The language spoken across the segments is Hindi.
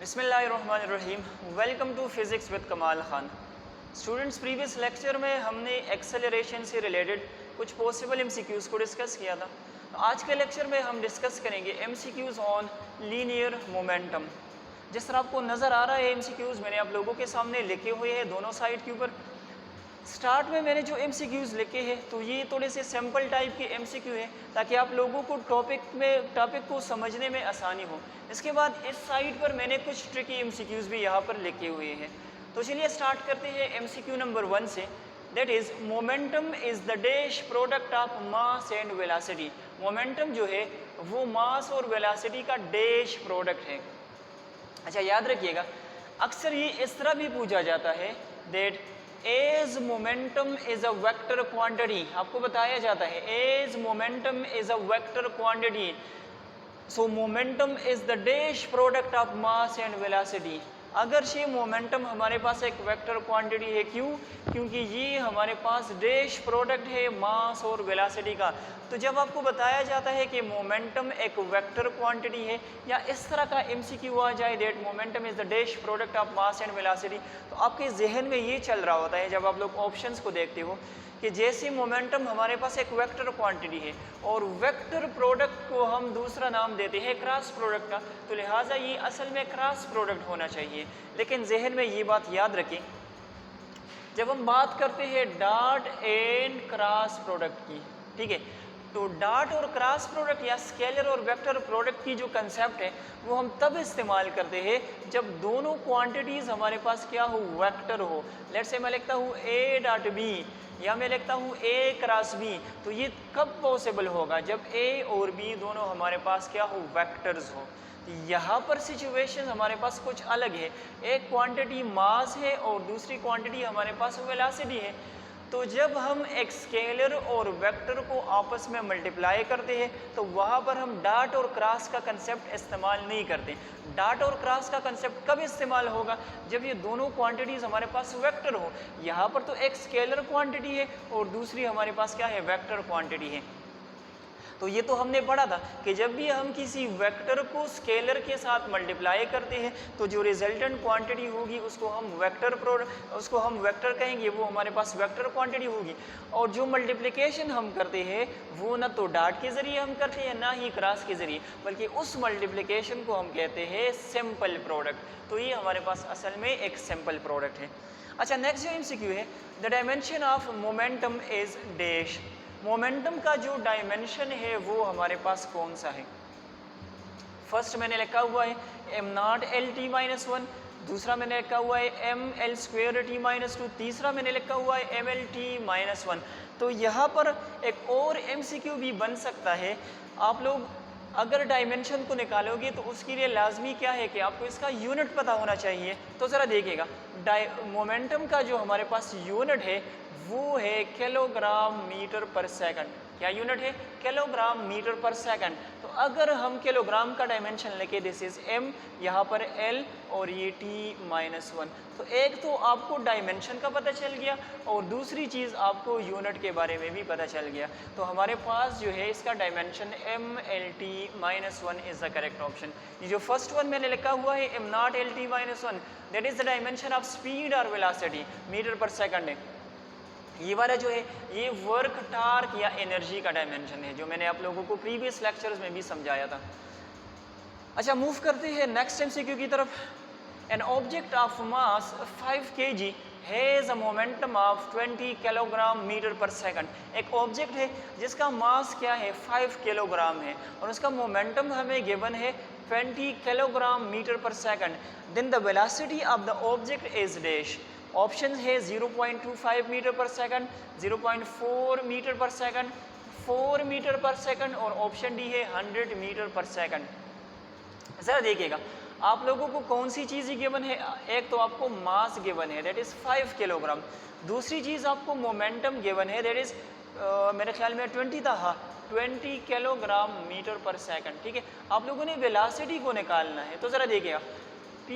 बिस्मिल्लाहिर्रहमानिर्रहीम। वेलकम टू फिज़िक्स विद कमाल खान। स्टूडेंट्स, प्रीवियस लेक्चर में हमने एक्सेलरेशन से रिलेटेड कुछ पॉसिबल एमसीक्यूज़ को डिस्कस किया था। तो आज के लेक्चर में हम डिस्कस करेंगे एमसीक्यूज़ ऑन लीनियर मोमेंटम। जिस तरह आपको नज़र आ रहा है एमसीक्यूज़ मैंने आप लोगों के सामने लिखे हुए हैं दोनों साइड के ऊपर। स्टार्ट में मैंने जो एमसीक्यूज़ लिखे हैं तो ये थोड़े से सैम्पल टाइप के एमसीक्यू हैं ताकि आप लोगों को टॉपिक को समझने में आसानी हो। इसके बाद इस साइड पर मैंने कुछ ट्रिकी एमसीक्यूज़ भी यहाँ पर लिखे हुए हैं। तो चलिए स्टार्ट करते हैं एमसीक्यू नंबर 1 से। That is momentum is the dash product of mass and velocity. Momentum जो है वो मास और वेलोसिटी का डैश प्रोडक्ट है। अच्छा, याद रखिएगा अक्सर ये इस तरह भी पूछा जाता है that as momentum is a vector quantity. आपको बताया जाता है as momentum is a vector quantity, so momentum is the dash product of mass and velocity. अगर ये मोमेंटम हमारे पास एक वेक्टर क्वांटिटी है, क्यों? क्योंकि ये हमारे पास डैश प्रोडक्ट है मास और वेलोसिटी का। तो जब आपको बताया जाता है कि मोमेंटम एक वेक्टर क्वांटिटी है या इस तरह का एमसीक्यू आ जाए that momentum is the dash product of mass and velocity, तो आपके जहन में ये चल रहा होता है जब आप लोग ऑप्शंस को देखते हो कि जैसे मोमेंटम हमारे पास एक वेक्टर क्वांटिटी है और वेक्टर प्रोडक्ट को हम दूसरा नाम देते हैं क्रॉस प्रोडक्ट का, तो लिहाजा ये असल में क्रॉस प्रोडक्ट होना चाहिए। लेकिन जहन में ये बात याद रखें, जब हम बात करते हैं डॉट एंड क्रॉस प्रोडक्ट की, ठीक है, तो डॉट और क्रॉस प्रोडक्ट या स्केलर और वेक्टर प्रोडक्ट की जो कंसेप्ट है वो हम तब इस्तेमाल करते हैं जब दोनों क्वांटिटीज़ हमारे पास क्या हो, वेक्टर हो। लेट्स से मैं लिखता हूँ ए डॉट बी या मैं लिखता हूँ ए क्रॉस बी, तो ये कब पॉसिबल होगा? जब ए और बी दोनों हमारे पास क्या हो, वेक्टर्स हो। यहाँ पर सिचुएशन हमारे पास कुछ अलग है। एक क्वांटिटी मास है और दूसरी क्वांटिटी हमारे पास वेलोसिटी है। तो जब हम एक स्केलर और वेक्टर को आपस में मल्टीप्लाई करते हैं तो वहाँ पर हम डॉट और क्रॉस का कंसेप्ट इस्तेमाल नहीं करते। डॉट और क्रॉस का कंसेप्ट कब इस्तेमाल होगा? जब ये दोनों क्वांटिटीज़ हमारे पास वेक्टर हो। यहाँ पर तो एक स्केलर क्वांटिटी है और दूसरी हमारे पास क्या है, वेक्टर क्वांटिटी है। तो ये तो हमने पढ़ा था कि जब भी हम किसी वेक्टर को स्केलर के साथ मल्टीप्लाई करते हैं तो जो रिजल्टेंट क्वांटिटी होगी उसको हम वेक्टर कहेंगे, वो हमारे पास वेक्टर क्वांटिटी होगी। और जो मल्टीप्लिकेशन हम करते हैं वो ना तो डॉट के ज़रिए हम करते हैं ना ही क्रॉस के ज़रिए, बल्कि उस मल्टीप्लिकेशन को हम कहते हैं सिंपल प्रोडक्ट। तो ये हमारे पास असल में एक सिंपल प्रोडक्ट है। अच्छा, नेक्स्ट जो एमसीक्यू है, the dimension of momentum is dash. Momentum का जो डायमेंशन है वो हमारे पास कौन सा है? फर्स्ट मैंने लिखा हुआ है M not L T minus one, दूसरा मैंने लिखा हुआ है M L square T minus two, तीसरा मैंने लिखा हुआ है M L T minus one. तो यहाँ पर एक और एमसीक्यू भी बन सकता है। आप लोग अगर डायमेंशन को निकालोगे तो उसके लिए लाजमी क्या है कि आपको इसका यूनिट पता होना चाहिए। तो ज़रा देखिएगा, मोमेंटम का जो हमारे पास यूनिट है वो है किलोग्राम मीटर पर सेकंड। क्या यूनिट है? किलोग्राम मीटर पर सेकंड। तो अगर हम किलोग्राम का डायमेंशन लेके दिस इज एम, यहाँ पर एल और ये टी माइनस वन, तो एक तो आपको डायमेंशन का पता चल गया और दूसरी चीज़ आपको यूनिट के बारे में भी पता चल गया। तो हमारे पास जो है इसका dimension M L T minus one is the correct option. ये जो फर्स्ट वन मैंने लिखा हुआ है M not L T minus one, that is the dimension of speed और वेलोसिटी, मीटर पर सेकंड है। ये वाला जो है ये वर्क टार्क या एनर्जी का डायमेंशन है, जो मैंने आप लोगों को प्रीवियस लेक्चर्स में भी समझाया था। अच्छा, मूव करते हैं नेक्स्ट एमसीक्यू की तरफ। An object of mass 5 kg has a momentum of 20 kilogram metre पर सेकंड। एक ऑब्जेक्ट है जिसका मास क्या है, 5 किलोग्राम है और उसका मोमेंटम हमें गिवन है 20 किलोग्राम मीटर पर second. Then the velocity of the object is dash. Option है 0.25 मीटर पर सेकंड, 0.4 मीटर पर सेकंड, 4 मीटर पर सेकंड और ऑप्शन डी है 100 मीटर पर सेकंड। ज़रा देखिएगा आप लोगों को कौन सी चीज़ गिवन है। एक तो आपको मास गिवन है दैट इज़ 5 किलोग्राम, दूसरी चीज़ आपको मोमेंटम गिवन है दैट इज़ मेरे ख्याल में 20 किलोग्राम मीटर पर सेकंड। ठीक है, आप लोगों ने वेलोसिटी को निकालना है। तो ज़रा देखिएगा P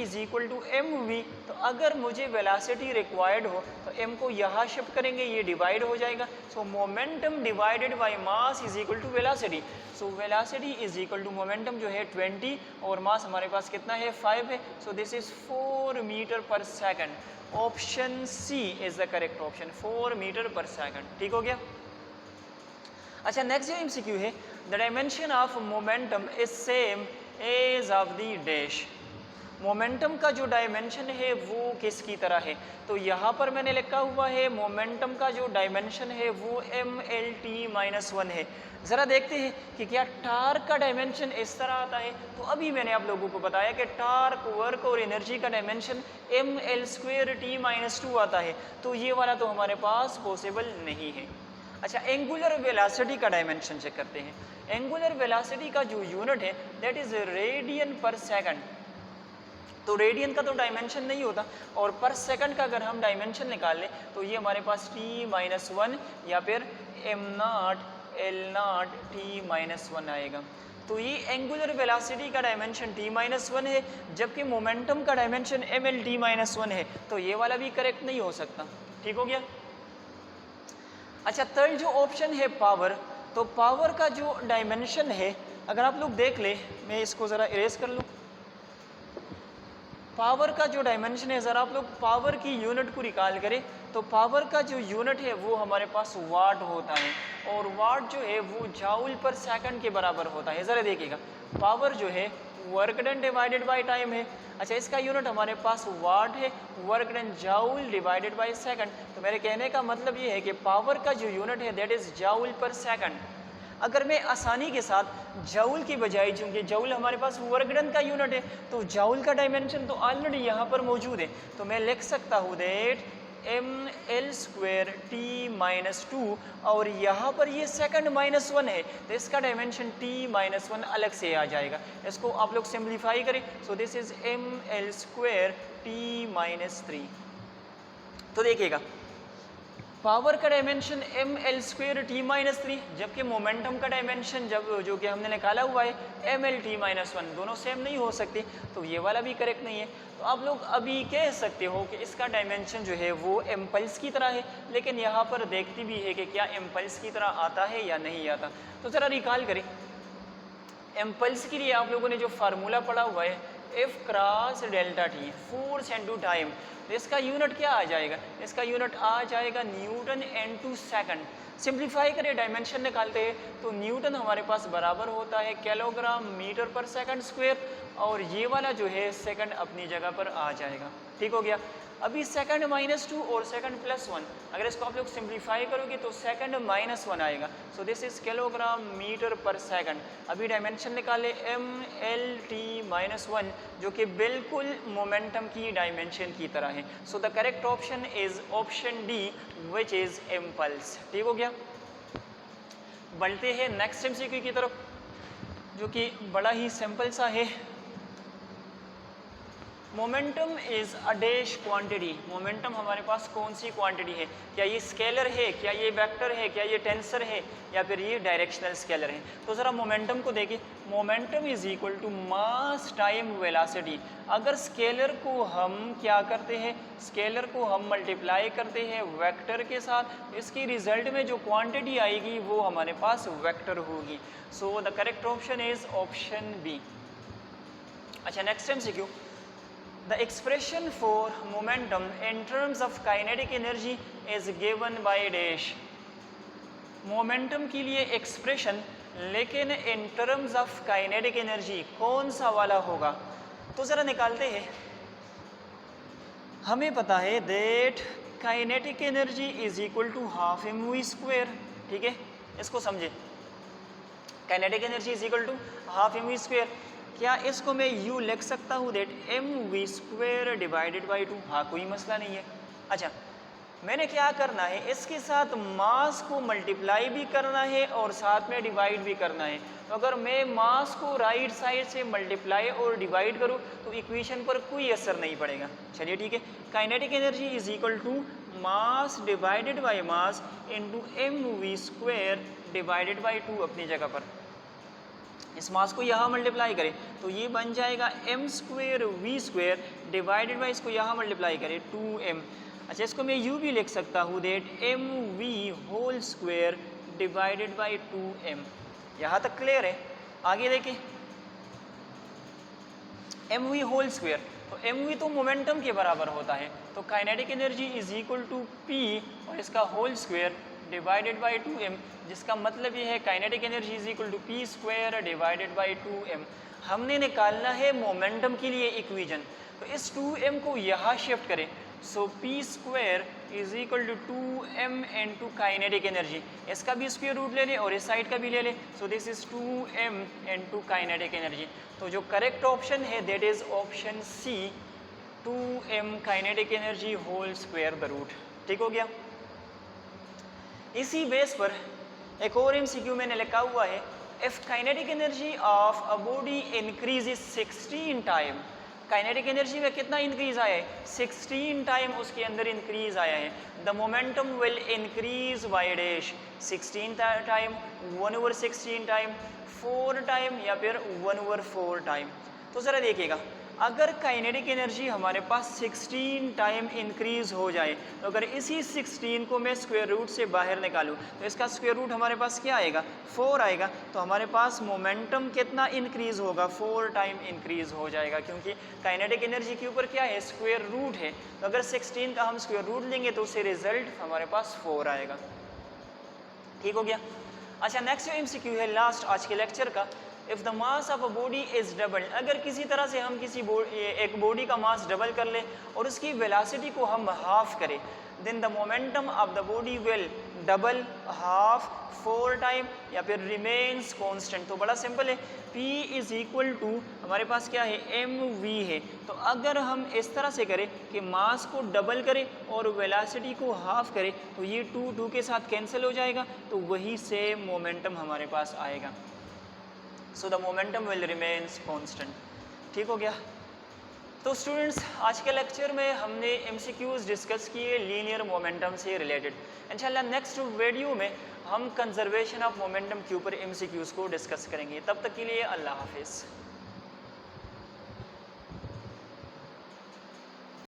is equal to M V. तो अगर मुझे वेलासिटी रिक्वायर्ड हो तो m को यहाँ शिफ्ट करेंगे, ये डिवाइड हो जाएगा। So momentum divided by mass is equal to velocity. So velocity is equal to momentum जो है 20 और मास हमारे पास कितना है 5 है। सो दिस इज 4 मीटर पर second. Option C is the correct option, 4 metre पर सेकंड। ठीक हो गया। अच्छा, नेक्स्ट जो एमसीक्यू है, the dimension of momentum is same as of the dash. Momentum का जो डायमेंशन है वो किसकी तरह है? तो यहाँ पर मैंने लिखा हुआ है मोमेंटम का जो डायमेंशन है वो MLT-1 है। ज़रा देखते हैं कि क्या टार्क का डायमेंशन इस तरह आता है। तो अभी मैंने आप लोगों को बताया कि टार्क, वर्क और एनर्जी का डायमेंशन ML²T-2 आता है। तो ये वाला तो हमारे पास पॉसिबल नहीं है। अच्छा, एंगुलर वेलासिटी का डायमेंशन चेक करते हैं। एंगुलर वेलासिटी का जो यूनिट है दैट इज़ रेडियन पर सेकंड। तो रेडियन का तो डायमेंशन नहीं होता, और पर सेकंड का अगर हम डायमेंशन निकाल लें तो ये हमारे पास T-1 या फिर m0 L0 T-1 आएगा। तो ये एंगुलर वेलासिटी का डायमेंशन T-1 है, जबकि मोमेंटम का डायमेंशन MLT-1 है। तो ये वाला भी करेक्ट नहीं हो सकता। ठीक हो गया। अच्छा, थर्ड जो ऑप्शन है पावर, तो पावर का जो डायमेंशन है अगर आप लोग देख ले, मैं इसको ज़रा इरेज कर लूँ। पावर का जो डायमेंशन है, ज़रा आप लोग पावर की यूनिट को निकाल करें तो पावर का जो यूनिट है वो हमारे पास वाट होता है, और वाट जो है वो जाउल पर सेकंड के बराबर होता है। ज़रा देखिएगा, पावर जो है work done divided by time है। अच्छा, इसका यूनिट हमारे पास वाट है, work done joule divided by second. तो मेरे कहने का मतलब ये है कि पावर का जो यूनिट है दैट इज़ जाउल पर सेकंड। अगर मैं आसानी के साथ जाउल की बजाय, चूँकि जाउल हमारे पास वर्क डन का यूनिट है, तो जाउल का डायमेंशन तो ऑलरेडी यहाँ पर मौजूद है। तो मैं लिख सकता हूँ दैट ML²T-2, और यहाँ पर ये सेकंड -1 है तो इसका डायमेंशन T-1 अलग से आ जाएगा। इसको आप लोग सिंप्लीफाई करें। सो दिस इज ML²T-3। तो देखिएगा, पावर का डायमेंशन ML²T-3, जबकि मोमेंटम का डायमेंशन जो कि हमने निकाला हुआ है MLT-1, दोनों सेम नहीं हो सकते। तो ये वाला भी करेक्ट नहीं है। तो आप लोग अभी कह सकते हो कि इसका डायमेंशन जो है वो इम्पल्स की तरह है, लेकिन यहाँ पर देखती भी है कि क्या इम्पल्स की तरह आता है या नहीं आता। तो ज़रा रिकॉल करें, इम्पल्स के लिए आप लोगों ने जो फार्मूला पढ़ा हुआ है F cross delta T, force into time. तो इसका यूनिट क्या आ जाएगा? इसका यूनिट आ जाएगा न्यूटन इनटू सेकंड। सिंप्लीफाई करें, डायमेंशन निकालते हैं तो न्यूटन हमारे पास बराबर होता है किलोग्राम मीटर पर सेकंड स्क्वायर, और ये वाला जो है सेकंड अपनी जगह पर आ जाएगा। ठीक हो गया। अभी सेकंड -2 और सेकंड +1, अगर इसको आप लोग सिंप्लीफाई करोगे तो सेकंड -1 आएगा। So this is kilogram metre पर सेकंड। अभी डायमेंशन निकाले MLT-1, जो कि बिल्कुल मोमेंटम की डायमेंशन की तरह है। सो the correct option is option D, which is impulse. ठीक हो गया। बढ़ते हैं नेक्स्ट एमसीक्यू की तरफ, जो कि बड़ा ही सिंपल सा है। Momentum is a dash quantity. Momentum हमारे पास कौन सी क्वांटिटी है? क्या ये स्केलर है, क्या ये वेक्टर है, क्या ये टेंसर है, या फिर ये डायरेक्शनल स्केलर है? तो ज़रा मोमेंटम को देखिए। Momentum is equal to mass time velocity. अगर स्केलर को हम क्या करते हैं, स्केलर को हम मल्टीप्लाई करते हैं वेक्टर के साथ, इसकी रिजल्ट में जो क्वांटिटी आएगी वो हमारे पास वेक्टर होगी। So the correct option is option B. अच्छा, next MCQ, the expression for momentum in terms of kinetic energy is given by dash। Momentum के लिए एक्सप्रेशन, लेकिन in terms of kinetic energy कौन सा वाला होगा? तो ज़रा निकालते हैं। हमें पता है that kinetic energy is equal to half mv²। ठीक है, इसको समझे। Kinetic energy is equal to half mv²। क्या इसको मैं यू लिख सकता हूँ दैट mv² डिवाइडेड बाई 2? हाँ, कोई मसला नहीं है। अच्छा, मैंने क्या करना है, इसके साथ मास को मल्टीप्लाई भी करना है और साथ में डिवाइड भी करना है। तो अगर मैं मास को राइट साइड से मल्टीप्लाई और डिवाइड करूँ तो इक्वेशन पर कोई असर नहीं पड़ेगा। चलिए ठीक है। Kinetic energy is equal to mass divided by mass into mv² divided by 2 अपनी जगह पर। इस मास को यहाँ मल्टीप्लाई करें तो ये बन जाएगा m square v square divided by इसको यहाँ मल्टीप्लाई करें 2m। अच्छा, इसको मैं यूँ भी लिख सकता हूँ that mv whole square divided by 2m। यहाँ तक क्लियर है? आगे देखिए mv होल स्क्वेयर, तो mv तो मोमेंटम के बराबर होता है, तो kinetic energy is equal to p और इसका whole square divided by 2m, जिसका मतलब ये है kinetic energy is equal to P square divided by 2m। हमने निकालना है मोमेंटम के लिए इक्वेशन, तो इस 2m को यहाँ शिफ्ट करें, so P square is equal to 2m into kinetic energy. इसका भी स्क्वायर रूट ले लें और इस साइड का भी ले लें, so this is 2m into kinetic energy. तो जो करेक्ट ऑप्शन है that is option C, 2m kinetic energy whole square the root. ठीक हो गया? इसी बेस पर एक और MCQ मैंने लिखा हुआ है, if kinetic energy of a body increases 16 time, kinetic energy में कितना इंक्रीज आया है? 16 टाइम उसके अंदर इंक्रीज आया है। The momentum will increase by dash, 16 time, 1/16 time, 4 time या फिर 1/4 टाइम। तो ज़रा देखिएगा, अगर काइनेटिक एनर्जी हमारे पास 16 टाइम इंक्रीज हो जाए, तो अगर इसी 16 को मैं स्क्वायर रूट से बाहर निकालूं तो इसका स्क्वायर रूट हमारे पास क्या आएगा? 4 आएगा। तो हमारे पास मोमेंटम कितना इंक्रीज होगा? 4 टाइम इंक्रीज हो जाएगा, क्योंकि काइनेटिक एनर्जी के ऊपर क्या है? स्क्वायर रूट है। तो अगर 16 का हम स्क्वायर रूट लेंगे तो उससे रिजल्ट हमारे पास 4 आएगा। ठीक हो गया? अच्छा, नेक्स्ट जो MCQ है लास्ट आज के लेक्चर का, if the mass of a body is double, अगर किसी तरह से हम किसी एक बॉडी का मास डबल कर लें और उसकी वेलोसिटी को हम हाफ करें, then the momentum of the body will double, half, 4 time या फिर रिमेन्स कांस्टेंट। तो बड़ा सिंपल है, P इज़ इक्वल टू हमारे पास क्या है? mv है। तो अगर हम इस तरह से करें कि मास को डबल करें और वेलोसिटी को हाफ करें तो ये 2 के साथ कैंसिल हो जाएगा, तो वही सेम मोमेंटम हमारे पास आएगा। So the momentum will remains constant. ठीक हो गया? तो स्टूडेंट्स, आज के लेक्चर में हमने MCQs डिस्कस किए लीनियर मोमेंटम से रिलेटेड। इंशाल्लाह नेक्स्ट वीडियो में हम कंजर्वेशन ऑफ मोमेंटम के ऊपर MCQs को डिस्कस करेंगे। तब तक के लिए अल्लाह हाफिज़।